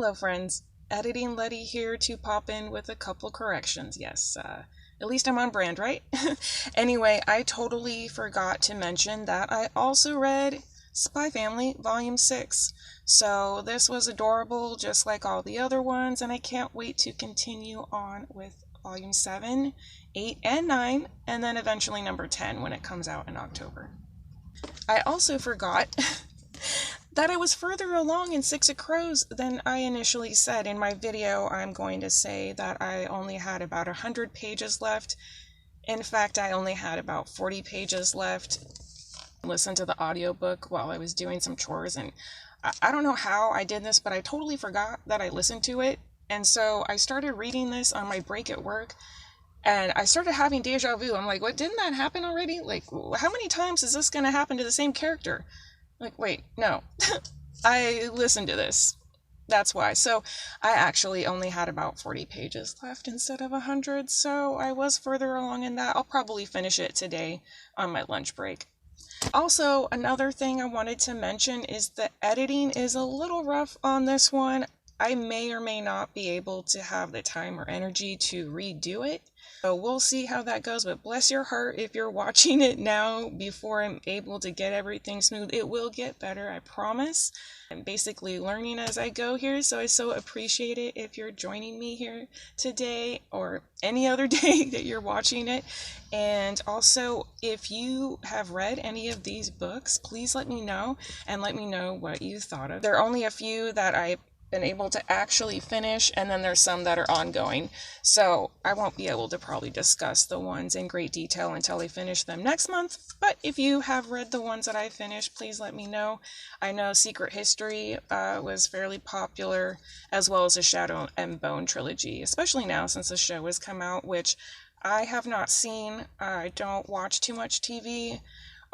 Hello friends, Editing Leti here to pop in with a couple corrections. Yes, at least I'm on brand, right? Anyway, I totally forgot to mention that I also read Spy Family Volume 6. So this was adorable just like all the other ones, and I can't wait to continue on with Volume 7, 8, and 9, and then eventually number 10 when it comes out in October. I also forgot that I was further along in Six of Crows than I initially said. In my video, I'm going to say that I only had about 100 pages left. In fact, I only had about 40 pages left. I listened to the audiobook while I was doing some chores, and I don't know how I did this, but I totally forgot that I listened to it. And so I started reading this on my break at work, and I started having deja vu. I'm like, what, didn't that happen already? Like, how many times is this going to happen to the same character? Like, wait, no. I listened to this. That's why. So I actually only had about 40 pages left instead of 100, so I was further along in that. I'll probably finish it today on my lunch break. Also, another thing I wanted to mention is the editing is a little rough on this one. I may or may not be able to have the time or energy to redo it. So we'll see how that goes, but bless your heart if you're watching it now before I'm able to get everything smooth. It will get better, I promise. I'm basically learning as I go here, so I so appreciate it if you're joining me here today or any other day that you're watching it. And also, if you have read any of these books, please let me know and let me know what you thought of. There are only a few that I've been able to actually finish, and then there's some that are ongoing, so I won't be able to probably discuss the ones in great detail until I finish them next month. But if you have read the ones that I finished, please let me know. I know Secret History was fairly popular, as well as the Shadow and Bone trilogy, especially now since the show has come out, which I have not seen. I don't watch too much TV.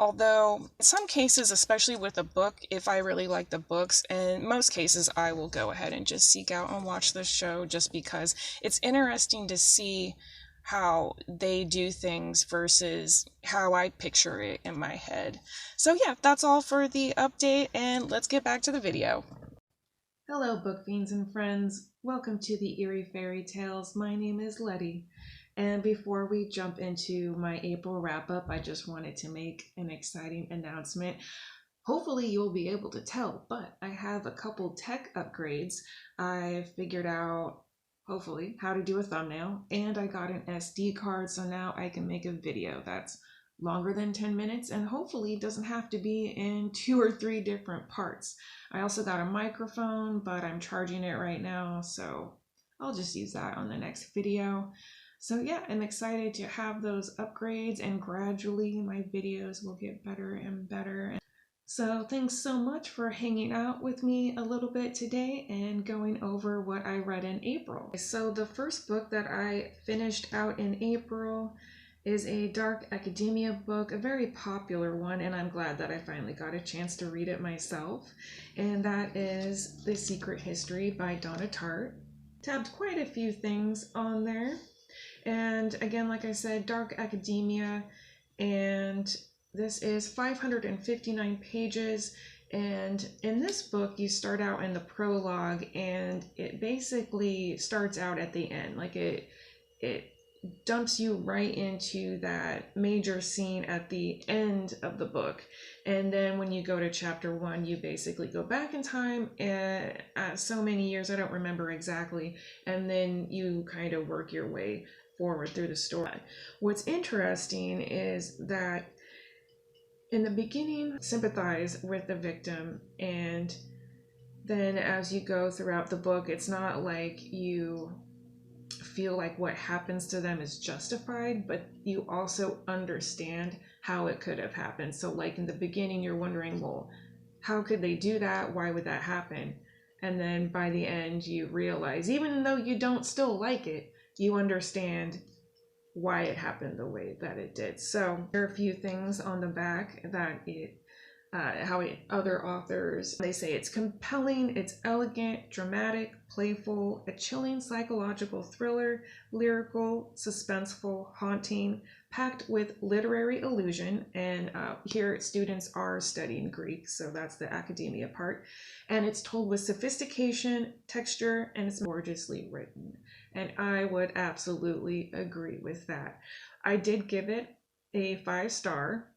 Although, in some cases, especially with a book, if I really like the books, in most cases, I will go ahead and just seek out and watch the show just because it's interesting to see how they do things versus how I picture it in my head. So yeah, that's all for the update, and let's get back to the video. Hello, book fiends and friends. Welcome to the Eerie Faerie Tales. My name is Leti. And before we jump into my April wrap-up, I just wanted to make an exciting announcement. Hopefully you'll be able to tell, but I have a couple tech upgrades. I figured out, hopefully, how to do a thumbnail, and I got an SD card, so now I can make a video that's longer than 10 minutes and hopefully doesn't have to be in 2 or 3 different parts. I also got a microphone, but I'm charging it right now, so I'll just use that on the next video. So yeah, I'm excited to have those upgrades, and gradually my videos will get better and better. So thanks so much for hanging out with me a little bit today and going over what I read in April. So the first book that I finished out in April is a dark academia book, a very popular one, and I'm glad that I finally got a chance to read it myself. And that is The Secret History by Donna Tartt. Tabbed quite a few things on there. And again, like I said, dark academia, and this is 559 pages. And in this book, you start out in the prologue, and it basically starts out at the end. Like it dumps you right into that major scene at the end of the book. And then when you go to chapter 1, you basically go back in time so many years, I don't remember exactly, and then you kind of work your way forward through the story. What's interesting is that in the beginning, sympathize with the victim, and then as you go throughout the book, it's not like you feel like what happens to them is justified, but you also understand how it could have happened. So like in the beginning, you're wondering, well, how could they do that? Why would that happen? And then by the end, you realize, even though you don't still like it, you understand why it happened the way that it did. So there are a few things on the back that it Other authors, they say it's compelling, it's elegant, dramatic, playful, a chilling psychological thriller, lyrical, suspenseful, haunting, packed with literary illusion. And here students are studying Greek, so that's the academia part. And it's told with sophistication, texture, and it's gorgeously written. And I would absolutely agree with that. I did give it a 5-star.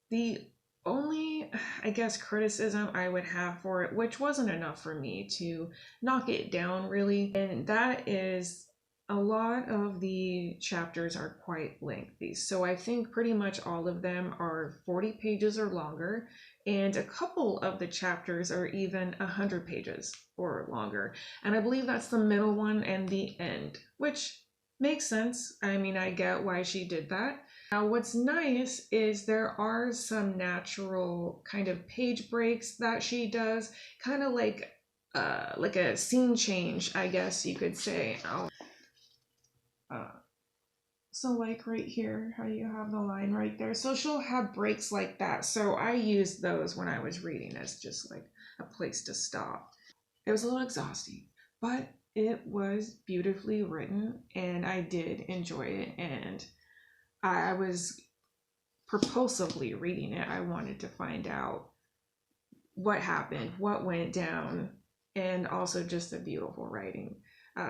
The only, I guess, criticism I would have for it, which wasn't enough for me to knock it down really, and that is a lot of the chapters are quite lengthy. So I think pretty much all of them are 40 pages or longer, and a couple of the chapters are even 100 pages or longer. And I believe that's the middle one and the end, which makes sense. I mean, I get why she did that. Now, what's nice is there are some natural kind of page breaks that she does, kind of like a scene change, I guess you could say. So like right here, how you have the line right there. So she'll have breaks like that. So I used those when I was reading as just like a place to stop. It was a little exhausting, but it was beautifully written and I did enjoy it, and I was propulsively reading it. I wanted to find out what happened, what went down, and also just the beautiful writing.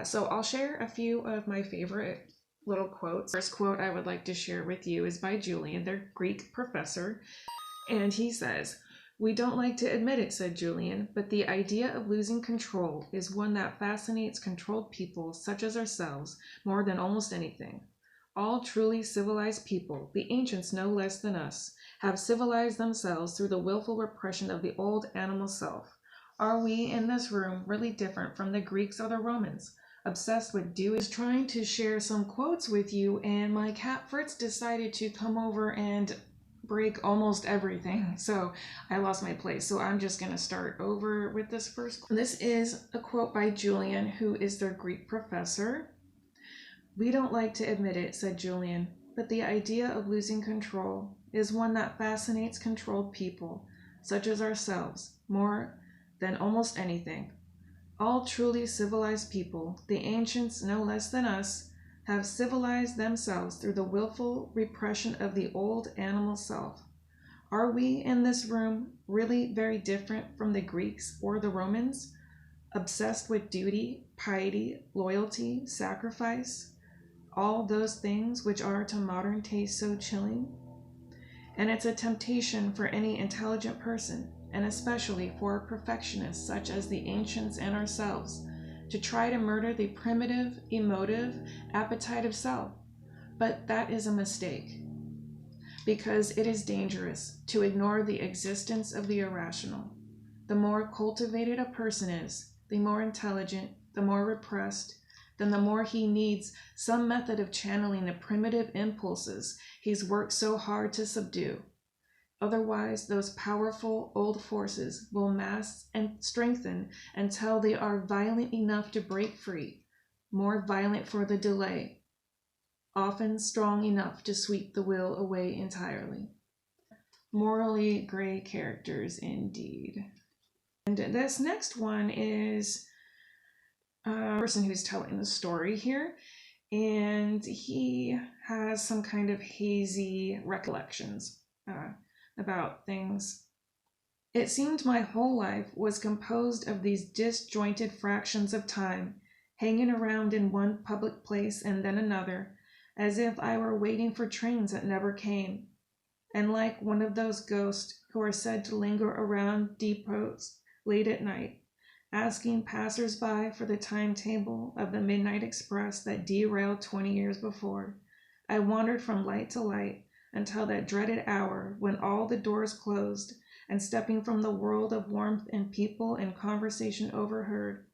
So I'll share a few of my favorite little quotes. First quote I would like to share with you is by Julian, their Greek professor, and he says, "We don't like to admit it," said Julian, "but the idea of losing control is one that fascinates controlled people such as ourselves more than almost anything. All truly civilized people, the ancients no less than us, have civilized themselves through the willful repression of the old animal self. Are we in this room really different from the Greeks or the Romans? Obsessed with doing?" I was trying to share some quotes with you, and my cat Fritz decided to come over and break almost everything, so I lost my place. So I'm just going to start over with this first. This is a quote by Julian, who is their Greek professor. "We don't like to admit it," said Julian, "but the idea of losing control is one that fascinates controlled people, such as ourselves, more than almost anything. All truly civilized people, the ancients no less than us, have civilized themselves through the willful repression of the old animal self. Are we in this room really very different from the Greeks or the Romans, obsessed with duty, piety, loyalty, sacrifice, all those things which are to modern taste so chilling? And it's a temptation for any intelligent person, and especially for perfectionists such as the ancients and ourselves, to try to murder the primitive, emotive appetite of self. But that is a mistake, because it is dangerous to ignore the existence of the irrational. The more cultivated a person is, the more intelligent, the more repressed, then the more he needs some method of channeling the primitive impulses he's worked so hard to subdue. Otherwise, those powerful old forces will mass and strengthen until they are violent enough to break free, more violent for the delay, often strong enough to sweep the will away entirely." Morally gray characters indeed. And this next one is a person who's telling the story here, and he has some kind of hazy recollections about things. "It seemed my whole life was composed of these disjointed fractions of time, hanging around in one public place and then another, as if I were waiting for trains that never came, and like one of those ghosts who are said to linger around depots late at night, asking passers-by for the timetable of the midnight express that derailed 20 years before. I wandered from light to light until that dreaded hour when all the doors closed, and stepping from the world of warmth and people and conversation overheard,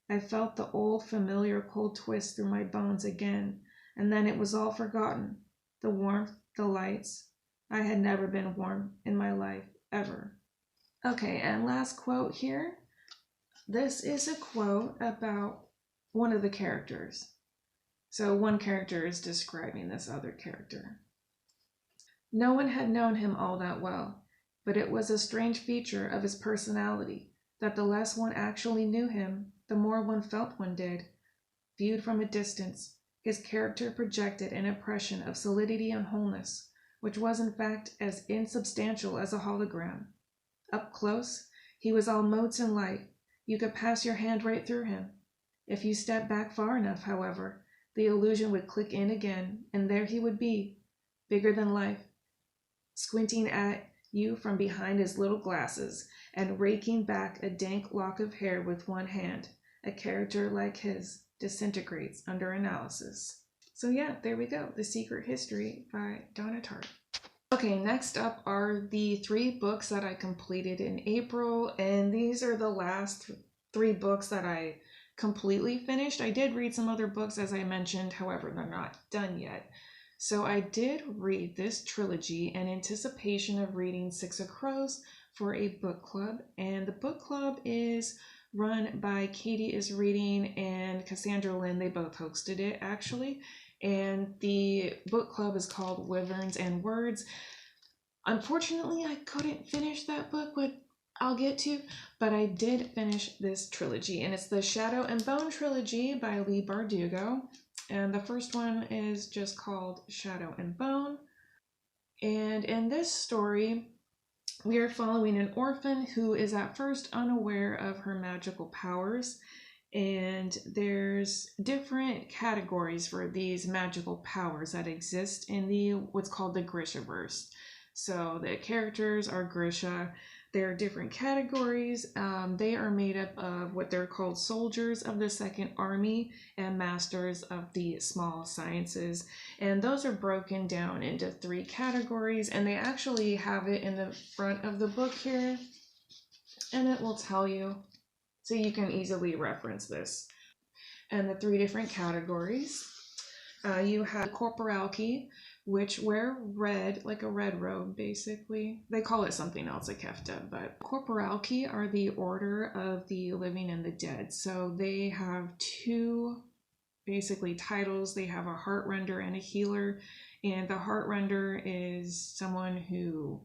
I felt the old familiar cold twist through my bones again, and then it was all forgotten. The warmth, the lights. I had never been warm in my life, ever." Okay, and last quote here. This is a quote about one of the characters. So one character is describing this other character. "No one had known him all that well. but it was a strange feature of his personality that the less one actually knew him, the more one felt one did. Viewed from a distance, his character projected an impression of solidity and wholeness, which was in fact as insubstantial as a hologram. Up close, he was all motes and light. You could pass your hand right through him. If you stepped back far enough, however, the illusion would click in again, and there he would be, bigger than life, squinting at you from behind his little glasses and raking back a dank lock of hair with one hand. A character like his disintegrates under analysis. So yeah, there we go. The Secret History by Donna Tartt. Okay, next up are the 3 books that I completed in April, and these are the last 3 books that I completely finished. I did read some other books, as I mentioned, however, they're not done yet. So I did read this trilogy in anticipation of reading Six of Crows for a book club, and the book club is run by Katie is Reading and Cassandra Lynn. They both hosted it, actually. And the book club is called Wyverns Words. Unfortunately, I couldn't finish that book, which I'll get to, but I did finish this trilogy, and it's the Shadow and Bone trilogy by Leigh Bardugo. And the first one is just called Shadow and Bone. And in this story, we are following an orphan who is at first unaware of her magical powers, and there's different categories for these magical powers that exist in the what's called the Grishaverse. So the characters are Grisha. There are different categories. They are made up of what they're called soldiers of the Second Army and masters of the small sciences. And those are broken down into 3 categories. And they actually have it in the front of the book here. And it will tell you, so you can easily reference this. And the 3 different categories. You have Corporalki, which wear red, like a red robe, basically. They call it something else, a kefta, but Corporalki are the order of the living and the dead. So they have 2, basically, titles. They have a heartrender and a healer, and the heartrender is someone who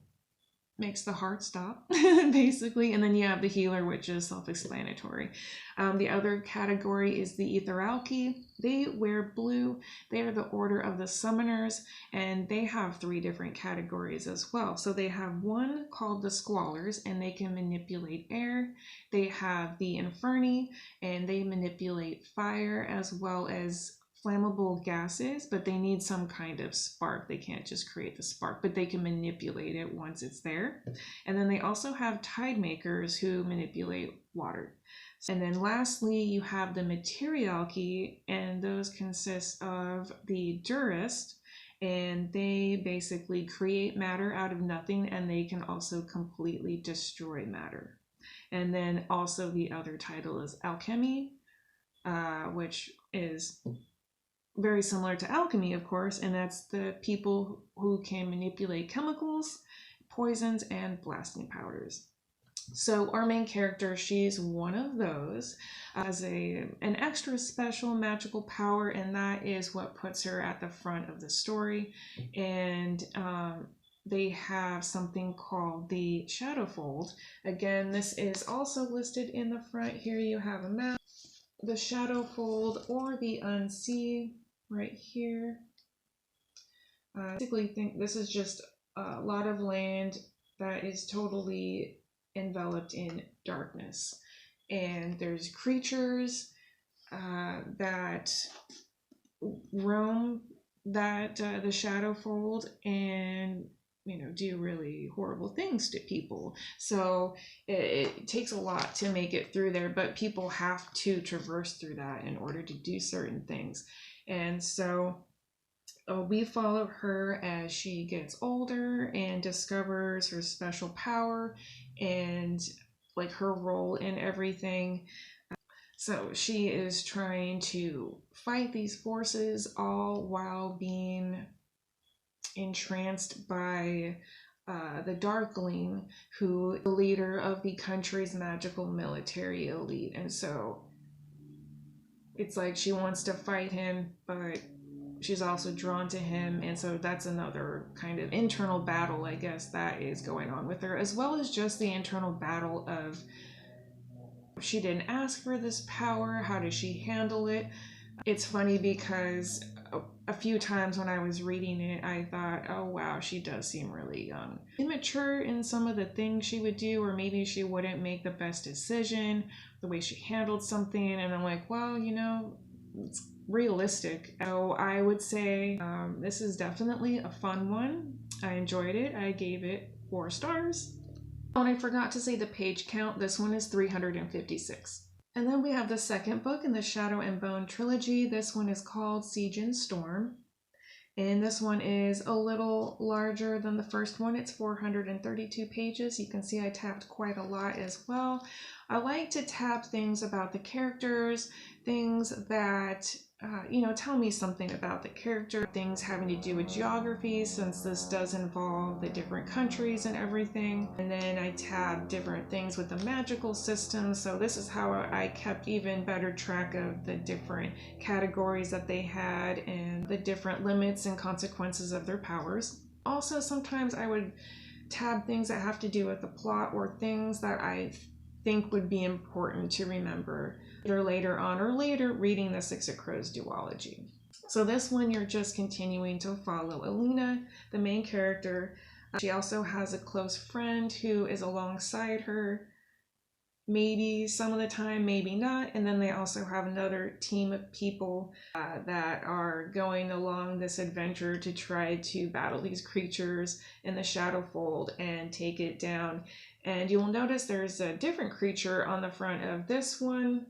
makes the heart stop, basically, and then you have the healer, which is self-explanatory. The other category is the Etheralki. They wear blue. They are the order of the summoners, and they have 3 different categories as well. So they have one called the Squallers, and they can manipulate air. They have the Inferni, and they manipulate fire as well as flammable gases, but they need some kind of spark. They can't just create the spark, but they can manipulate it once it's there. And then they also have tide makers who manipulate water. And then lastly, you have the Materialki, and those consist of the Durist, and they basically create matter out of nothing, and they can also completely destroy matter. And then also the other title is Alchemy, which is very similar to alchemy, of course, and that's the people who can manipulate chemicals, poisons, and blasting powders. So our main character, she's one of those, has an extra special magical power, and that is what puts her at the front of the story. And they have something called the Shadowfold. Again, this is also listed in the front. Here you have a map. The Shadowfold, or the Unsea, right here. I basically think this is just a lot of land that is totally enveloped in darkness. And there's creatures that roam the Shadowfold and do really horrible things to people. So it takes a lot to make it through there, but people have to traverse through that in order to do certain things. And so we follow her as she gets older and discovers her special power and like her role in everything. So she is trying to fight these forces, all while being entranced by the Darkling, who is the leader of the country's magical military elite. And so it's like she wants to fight him, but she's also drawn to him, and so that's another kind of internal battle, I guess, that is going on with her, as well as just the internal battle of she didn't ask for this power, how does she handle it? It's funny because a few times when I was reading it, I thought, oh wow, she does seem really young. Immature in some of the things she would do, or maybe she wouldn't make the best decision, the way she handled something, and I'm like, well, you know, it's realistic. So I would say this is definitely a fun one. I enjoyed it. I gave it 4 stars. Oh, and I forgot to say the page count. This one is 356. And then we have the second book in the Shadow and Bone trilogy. This one is called Siege and Storm. And this one is a little larger than the first one. It's 432 pages. You can see I tabbed quite a lot as well. I like to tab things about the characters, things that tell me something about the character, things having to do with geography, since this does involve the different countries and everything. And then I tab different things with the magical system. So this is how I kept even better track of the different categories that they had and the different limits and consequences of their powers. Also, sometimes I would tab things that have to do with the plot or things that I think would be important to remember later on, or later reading the Six of Crows duology. So this one, you're just continuing to follow Alina, the main character. She also has a close friend who is alongside her, maybe some of the time, maybe not. And then they also have another team of people that are going along this adventure to try to battle these creatures in the Shadowfold and take it down. And you'll notice there's a different creature on the front of this one,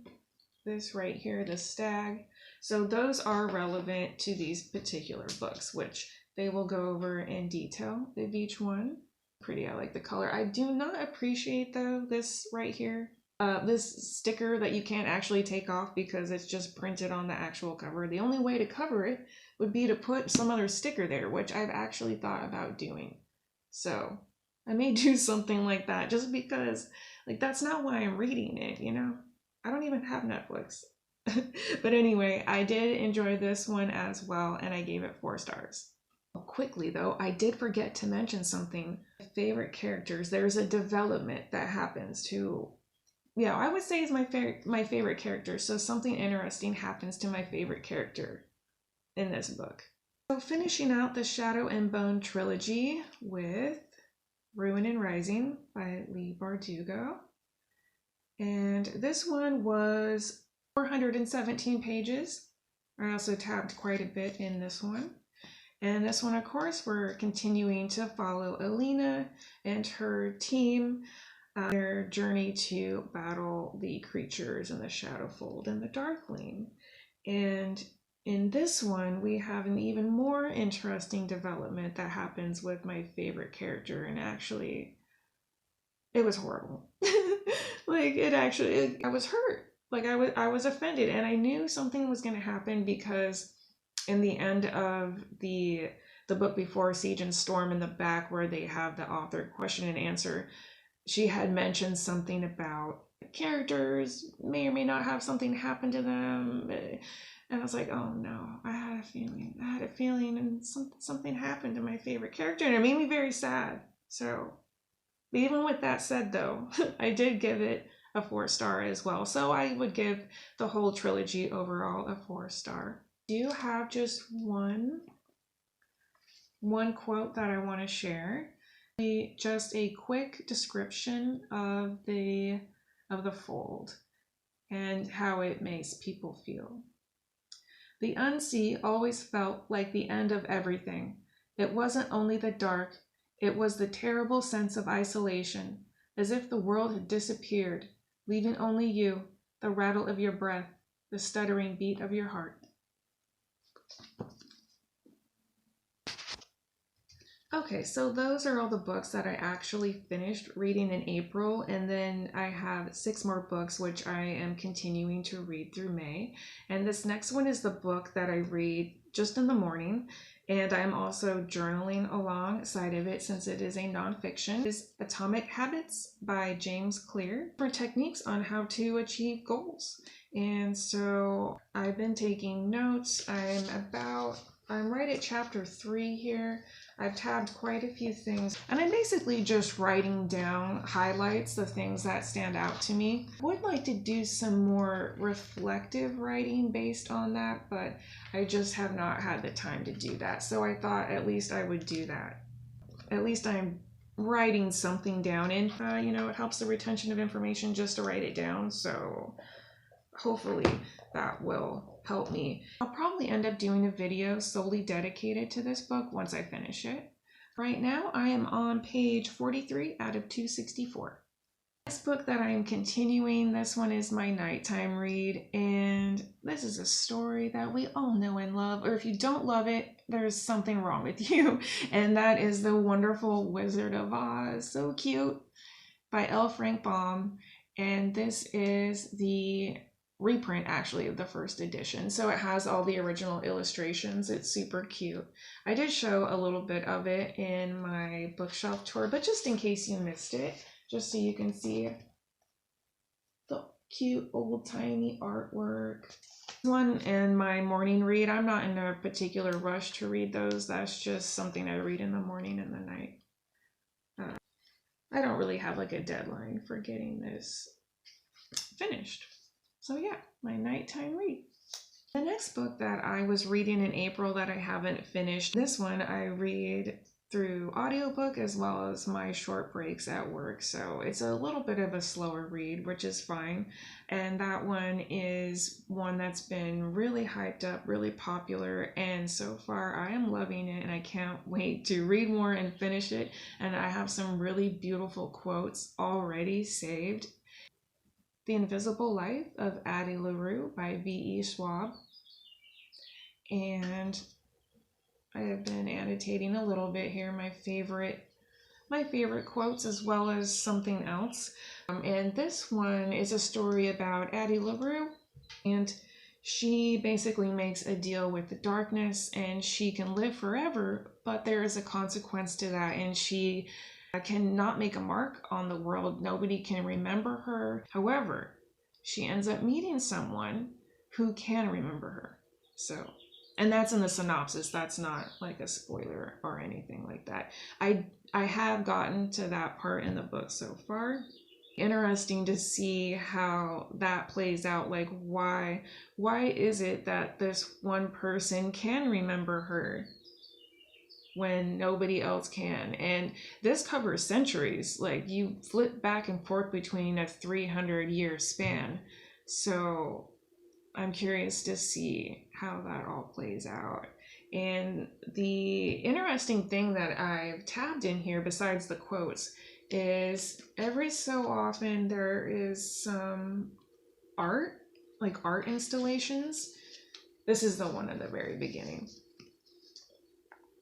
this right here, the stag. So those are relevant to these particular books, which they will go over in detail of each one. Pretty, I like the color. I do not appreciate though this right here, this sticker that you can't actually take off because it's just printed on the actual cover. The only way to cover it would be to put some other sticker there, which I've actually thought about doing. So I may do something like that, just because like that's not why I'm reading it, you know? I don't even have Netflix. But anyway, I did enjoy this one as well, and I gave it 4 stars. Quickly though, I did forget to mention something. Favorite characters. There's a development that happens to, I would say is my favorite character. So something interesting happens to my favorite character in this book. So finishing out the Shadow and Bone trilogy with Ruin and Rising by Leigh Bardugo. And this one was 417 pages. I also tabbed quite a bit in this one. And this one, of course, we're continuing to follow Alina and her team, their journey to battle the creatures in the Shadowfold and the Darkling. And in this one, we have an even more interesting development that happens with my favorite character, and actually, it was horrible. Like, I was hurt. Like, I was offended, and I knew something was going to happen because in the end of the book before Siege and Storm, in the back where they have the author question and answer, she had mentioned something about characters may or may not have something happen to them. And I was like, oh no, I had a feeling and something happened to my favorite character, and it made me very sad. So even with that said though, I did give it a 4-star as well. So I would give the whole trilogy overall a 4-star. Do you have just one quote that I want to share? Just a quick description of the fold and how it makes people feel. The unsea always felt like the end of everything. It wasn't only the dark, it was the terrible sense of isolation, as if the world had disappeared, leaving only you, the rattle of your breath, the stuttering beat of your heart. Okay, so those are all the books that I actually finished reading in April, and then I have 6 more books which I am continuing to read through May. And this next one is the book that I read just in the morning, and I'm also journaling alongside of it since it is a nonfiction. It is Atomic Habits by James Clear for techniques on how to achieve goals. And so I've been taking notes. I'm about I'm right at chapter 3 here. I've tabbed quite a few things, and I'm basically just writing down highlights, the things that stand out to me. I would like to do some more reflective writing based on that, but I just have not had the time to do that. So I thought at least I would do that. At least I'm writing something down, and you know, it helps the retention of information just to write it down. So hopefully that will help me. I'll probably end up doing a video solely dedicated to this book once I finish it. Right now I am on page 43 out of 264. Next book that I am continuing, this one is my nighttime read, and this is a story that we all know and love, or if you don't love it, there's something wrong with you, and that is The Wonderful Wizard of Oz. So cute, by L. Frank Baum, and this is the reprint actually of the first edition, so it has all the original illustrations. It's super cute. I did show a little bit of it in my bookshelf tour, but just in case you missed it, just so you can see the cute old timey artwork. One and my morning read. I'm not in a particular rush to read those. That's just something I read in the morning and the night. I don't really have like a deadline for getting this finished. So yeah, my nighttime read. The next book that I was reading in April that I haven't finished, this one I read through audiobook as well as my short breaks at work. So it's a little bit of a slower read, which is fine. And that one is one that's been really hyped up, really popular. And so far I am loving it, and I can't wait to read more and finish it. And I have some really beautiful quotes already saved. The Invisible Life of Addie LaRue by V.E. Schwab. And I have been annotating a little bit here, my favorite quotes as well as something else. And this one is a story about Addie LaRue, and she basically makes a deal with the darkness, and she can live forever, but there is a consequence to that, and she cannot make a mark on the world. Nobody can remember her. However, she ends up meeting someone who can remember her. So, and that's in the synopsis. That's not like a spoiler or anything like that. I have gotten to that part in the book so far. Interesting to see how that plays out. Like, why is it that this one person can remember her when nobody else can? And this covers centuries. Like, you flip back and forth between a 300-year span. So I'm curious to see how that all plays out. And the interesting thing that I've tabbed in here, besides the quotes, is every so often there is some art, like art installations. This is the one at the very beginning.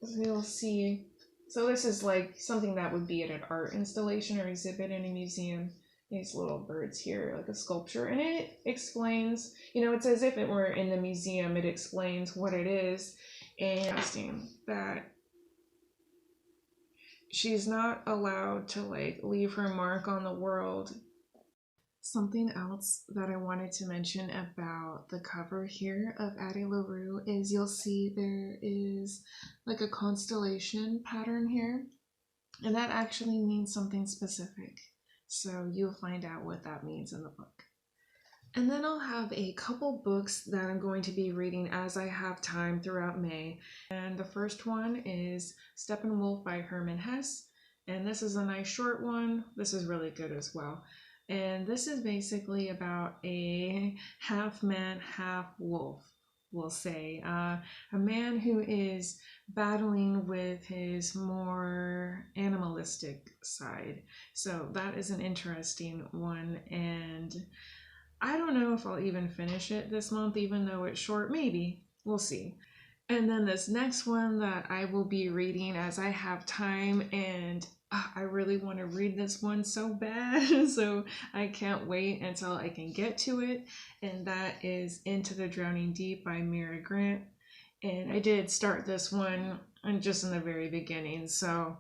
So you'll see, so this is like something that would be at an art installation or exhibit in a museum. These little birds here, like a sculpture, and it explains, you know, it's as if it were in the museum. It explains what it is, and interesting that she's not allowed to like leave her mark on the world. Something else that I wanted to mention about the cover here of Addie LaRue is you'll see there is like a constellation pattern here, and that actually means something specific. So you'll find out what that means in the book. And then I'll have a couple books that I'm going to be reading as I have time throughout May. And the first one is Steppenwolff by Hermann Hesse. And this is a nice short one. This is really good as well. And this is basically about a half man, half wolf, we'll say. A man who is battling with his more animalistic side. So that is an interesting one, and I don't know if I'll even finish it this month, even though it's short. Maybe. We'll see. And then this next one that I will be reading as I have time, and I really want to read this one so bad, so I can't wait until I can get to it, and that is Into the Drowning Deep by Mira. And I did start this one just in the very beginning, so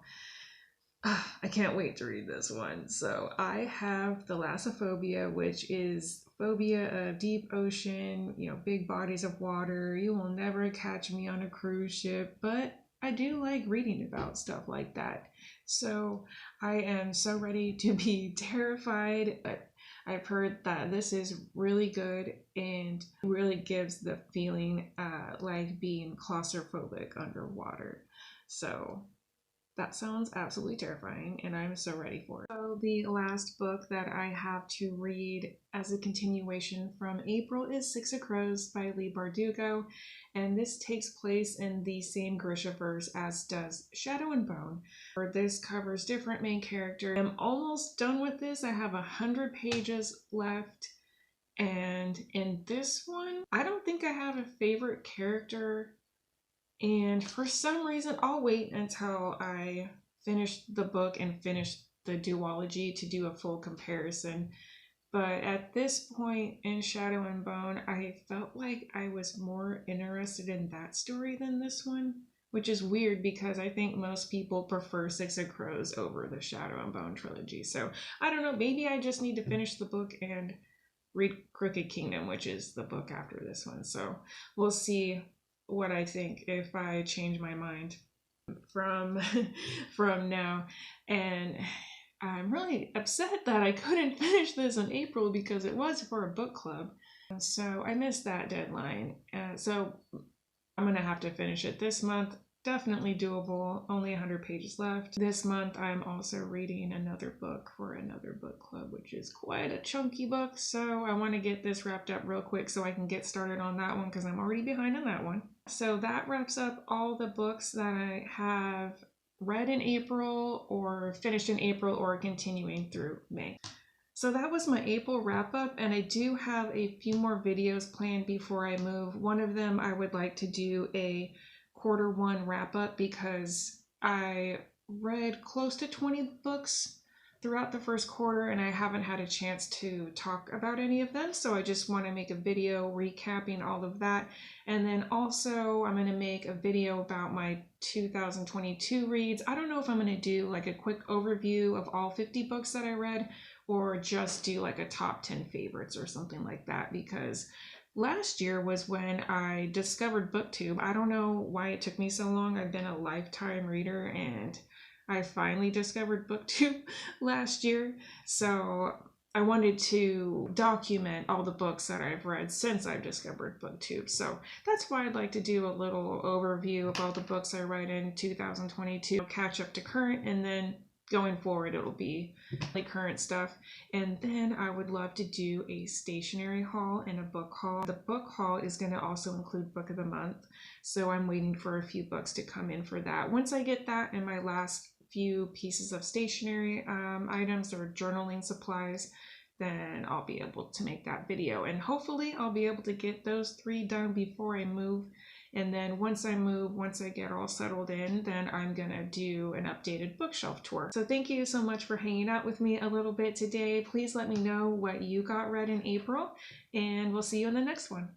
I can't wait to read this one. So I have Thalassophobia, which is phobia of deep ocean, big bodies of water. You will never catch me on a cruise ship, but I do like reading about stuff like that. So I am so ready to be terrified. I've heard that this is really good and really gives the feeling like being claustrophobic underwater. So that sounds absolutely terrifying, and I'm so ready for it. So the last book that I have to read as a continuation from April is Six of Crows by Leigh Bardugo, and this takes place in the same Grishaverse as does Shadow and Bone. This covers different main characters. I'm almost done with this. I have 100 pages left, and in this one, I don't think I have a favorite character. And for some reason, I'll wait until I finish the book and finish the duology to do a full comparison. But at this point in Shadow and Bone, I felt like I was more interested in that story than this one, which is weird because I think most people prefer Six of Crows over the Shadow and Bone trilogy. So I don't know, maybe I just need to finish the book and read Crooked Kingdom, which is the book after this one. So we'll see what I think if I change my mind from now. And I'm really upset that I couldn't finish this in April because it was for a book club. So I missed that deadline. So I'm gonna have to finish it this month. Definitely doable, only 100 pages left. This month I'm also reading another book for another book club, which is quite a chunky book. So I want to get this wrapped up real quick so I can get started on that one because I'm already behind on that one. So that wraps up all the books that I have read in April or finished in April or continuing through May. So that was my April wrap up, and I do have a few more videos planned before I move. One of them I would like to do a Q1 wrap up because I read close to 20 books throughout the first quarter and I haven't had a chance to talk about any of them, so I just want to make a video recapping all of that. And then also I'm going to make a video about my 2022 reads. I don't know if I'm going to do like a quick overview of all 50 books that I read or just do like a top 10 favorites or something like that, because last year was when I discovered BookTube. I don't know why it took me so long. I've been a lifetime reader and I finally discovered BookTube last year. So I wanted to document all the books that I've read since I've discovered BookTube. So that's why I'd like to do a little overview of all the books I read in 2022, catch up to current, and then going forward it'll be like current stuff. And then I would love to do a stationery haul and a book haul. The book haul is going to also include book of the month, so I'm waiting for a few books to come in for that. Once I get that and my last few pieces of stationery items or journaling supplies, then I'll be able to make that video, and hopefully I'll be able to get those 3 done before I move. And then once I move, once I get all settled in, then I'm gonna do an updated bookshelf tour. So thank you so much for hanging out with me a little bit today. Please let me know what you got read in April, and we'll see you in the next one.